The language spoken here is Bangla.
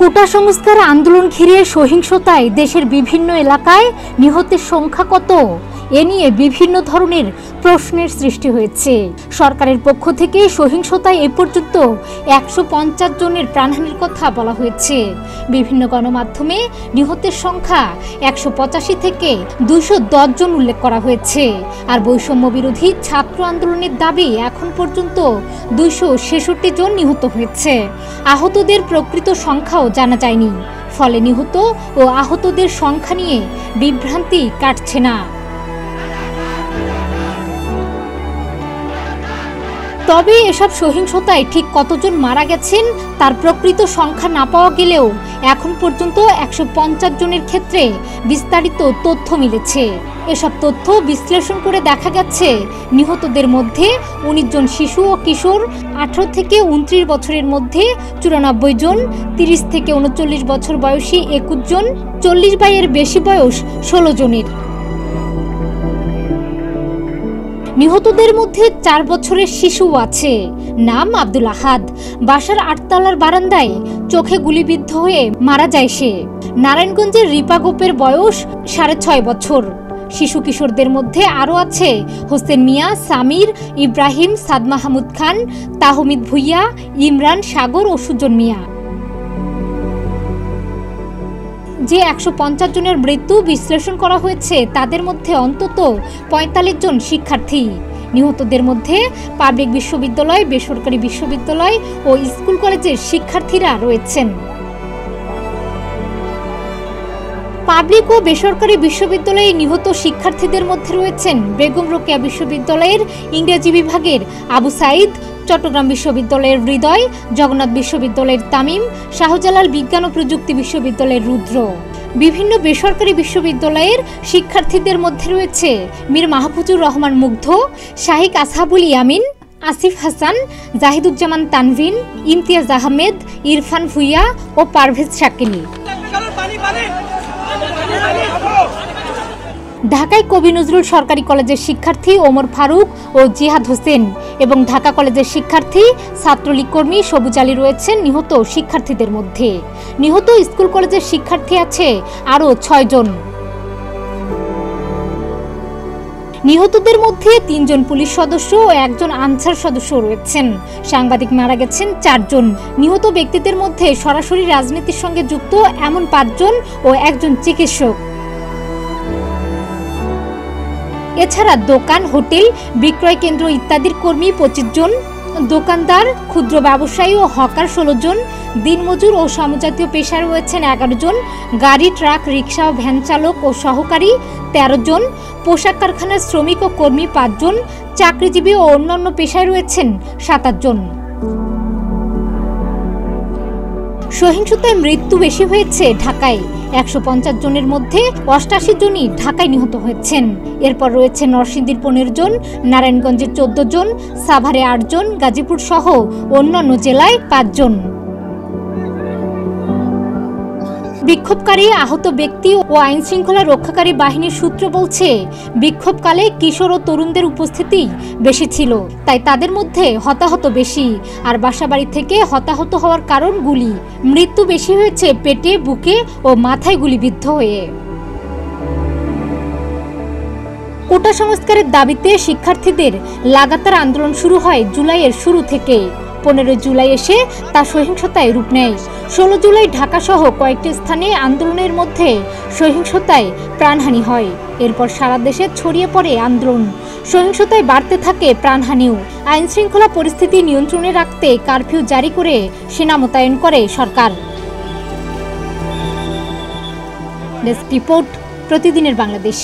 কোটা সংস্কার আন্দোলন ঘিরে সহিংসতায় দেশের বিভিন্ন এলাকায় নিহতের সংখ্যা কত এ নিয়ে বিভিন্ন ধরনের প্রশ্নের সৃষ্টি হয়েছে। সরকারের পক্ষ থেকে সহিংসতায় এ পর্যন্ত 150 জনের প্রাণহানির কথা বলা হয়েছে। বিভিন্ন গণমাধ্যমে নিহতের সংখ্যা 185 থেকে 210 জন উল্লেখ করা হয়েছে। আর বৈষম্য বিরোধী ছাত্র আন্দোলনের দাবি এখন পর্যন্ত 266 জন নিহত হয়েছে। আহতদের প্রকৃত সংখ্যাও জানা যায়নি। ফলে নিহত ও আহতদের সংখ্যা নিয়ে বিভ্রান্তি কাটছে না। তবে এসব সহিংসতায় ঠিক কতজন মারা গেছেন তার প্রকৃত সংখ্যা না পাওয়া গেলেও এখন পর্যন্ত 150 জনের ক্ষেত্রে বিস্তারিত তথ্য মিলেছে। এসব তথ্য বিশ্লেষণ করে দেখা গেছে নিহতদের মধ্যে 19 জন শিশু ও কিশোর, 18 থেকে 29 বছরের মধ্যে 94 জন, 30 থেকে 39 বছর বয়সী 21 জন, 40 বা এর বেশি বয়স 16 জনের। নিহতদের মধ্যে 4 বছরের শিশু আছে। নাম আব্দুল আহাদ। বাসার 8 তলার বারান্দায় চোখে গুলিবিদ্ধ হয়ে মারা যায় সে। নারায়ণগঞ্জের রিপা গোপের বয়স 6.5 বছর। শিশু কিশোরদের মধ্যে আরও আছে হোসেন মিয়া, সামির, ইব্রাহিম, সাদ মাহমুদ খান, তাহমিদ ভুইয়া, ইমরান, সাগর ও সুজন মিয়া। যে 150 জনের মৃত্যু বিশ্লেষণ করা হয়েছে তাদের মধ্যে অন্তত 45 জন শিক্ষার্থী। নিহতদের মধ্যে পাবলিক বিশ্ববিদ্যালয়, বেসরকারি বিশ্ববিদ্যালয় ও স্কুল কলেজের শিক্ষার্থীরা রয়েছেন। পাবলিক ও বেসরকারি বিশ্ববিদ্যালয়ে নিহত শিক্ষার্থীদের মধ্যে রয়েছেন বেগম রোকেয়া বিশ্ববিদ্যালয়ের ইংরেজি বিভাগের আবু সাইদ, চট্টগ্রাম বিশ্ববিদ্যালয়ের হৃদয়, জগন্নাথ বিশ্ববিদ্যালয়ের তামিম, শাহজালাল বিজ্ঞান ও প্রযুক্তি বিশ্ববিদ্যালয়ের রুদ্র। বিভিন্ন বেসরকারি বিশ্ববিদ্যালয়ের শিক্ষার্থীদের মধ্যে রয়েছে মীর মাহফুজুর রহমান মুগ্ধ, শাহিক আসহাবুল ইয়ামিন, আসিফ হাসান, জাহিদুজ্জামান তানভিন, ইমতিয়াজ আহমেদ, ইরফান ভুইয়া ও পারভেজ শাকিল। ঢাকায় কবি নজরুল সরকারি কলেজের শিক্ষার্থী ওমর ফারুক ও জিহাদ হোসেন এবং ঢাকা কলেজের শিক্ষার্থী ছাত্রলীগ কর্মী সবুজ আলী রয়েছেন নিহত শিক্ষার্থীদের মধ্যে। নিহত স্কুল কলেজের শিক্ষার্থী আছে আরও 6 জন। নিহতদের মধ্যে 3 জন পুলিশ সদস্য ও 1 জন আনসার সদস্য রয়েছেন। সাংবাদিক মারা গেছেন 4 জন। নিহত ব্যক্তিদের মধ্যে সরাসরি রাজনীতির সঙ্গে যুক্ত এমন 5 জন ও 1 জন চিকিৎসক। এছাড়া দোকান, হোটেল, বিক্রয় কেন্দ্র ইত্যাদির কর্মী 25 জন, দোকানদার, ক্ষুদ্র ব্যবসায়ী ও হকার 16 জন, দিনমজুর ও সমজাতীয় পেশায় রয়েছেন 11 জন, গাড়ি, ট্রাক, রিক্সা ও ভ্যান চালক ও সহকারী 13 জন, পোশাক কারখানার শ্রমিক ও কর্মী 5 জন, চাকরিজীবী ও অন্যান্য পেশায় রয়েছেন 27 জন। সহিংসতায় মৃত্যু বেশি হয়েছে ঢাকায়। 150 জনের মধ্যে 88 জনই ঢাকায় নিহত হয়েছেন। এরপর রয়েছে নরসিংদীর 15 জন, নারায়ণগঞ্জের 14 জন, সাভারে 8 জন, গাজীপুর সহ অন্যান্য জেলায় 5 জন। বিক্ষোভকারী, আহত ব্যক্তি ও আইন শৃঙ্খলা রক্ষাকারী বাহিনীর সূত্র বলছে, বিক্ষোভকালে কিশোর ও তরুণদের উপস্থিতি বেশি ছিল, তাই তাদের মধ্যে হতাহত বেশি। আর বাসাবাড়ি থেকে হতাহত হওয়ার কারণ গুলি। মৃত্যু বেশি হয়েছে পেটে, বুকে ও মাথায় গুলিবিদ্ধ হয়ে। কোটা সংস্কারের দাবিতে শিক্ষার্থীদের লাগাতার আন্দোলন শুরু হয় জুলাইয়ের শুরু থেকে। 15 জুলাই এসে তা সহিংসতায় রূপ নেয়। 16 জুলাই ঢাকাসহ কয়েকটি স্থানে আন্দোলনের মধ্যে সহিংসতায় প্রাণহানি হয়। এরপর সারা দেশে ছড়িয়ে পড়ে আন্দোলন। সহিংসতায় বাড়তে থাকে প্রাণহানিও। আইন শৃঙ্খলা পরিস্থিতি নিয়ন্ত্রণে রাখতে কারফিউ জারি করে সেনা মোতায়েন করে সরকার। ডেস্ক রিপোর্ট, প্রতিদিনের বাংলাদেশ।